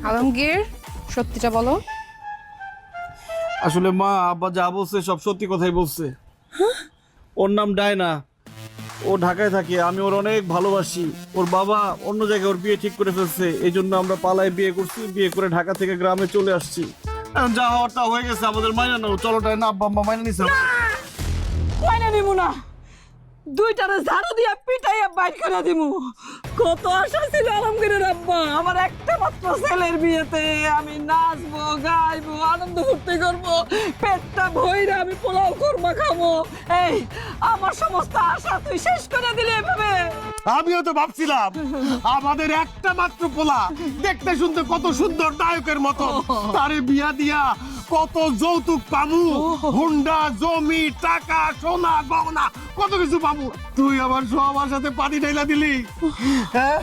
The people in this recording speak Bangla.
আলমগীর, সত্যিটা বলো। আসলে মা আব্বা যা বলছে সব সত্যি কথাই বলছে। ওর নাম ডায়না, ও ঢাকায় থাকে, আমি ওর অনেক ভালোবাসি। ওর বাবা অন্য জায়গায় ওর বিয়ে ঠিক করে ফেলছে, এই জন্য আমরা পালায় বিয়ে করছি, বিয়ে করে ঢাকা থেকে গ্রামে চলে আসছি। এখন যা হওয়ার তা হয়ে গেছে, আমাদের মাইনা নাও। চলো ডায়না, আব্বা আম্মা মাইনা নিছে। মাইনে নিমু না, দুইটারে ঝাড়ু দিয়া পিটাইয়া বাইর করে দিমু। কত আশা ছিল আলমগীরের আব্বা, আমার একটা মাত্র ছেলের বিয়েতে আমি নাচবো, গাইবো, আনন্দ ফুর্তি করবো, পেটটা ভইরা আমি পোলাও কোরমা খাবো। এই আমার সমস্ত আশা তুই শেষ করে দিলি এভাবে। আমিও তো ভাবছিলাম আমাদের একটা মাত্র পোলা, দেখতে শুনতে কত সুন্দর নায়কের মতো, তারে বিয়া দিয়া কত যৌতুক পামু, হুন্ডা, জমি, টাকা, সোনা, গহনা, কত কিছু পাবো। তুই আমার সব আশাতে পানি ঢাইলা দিলি। হ্যাঁ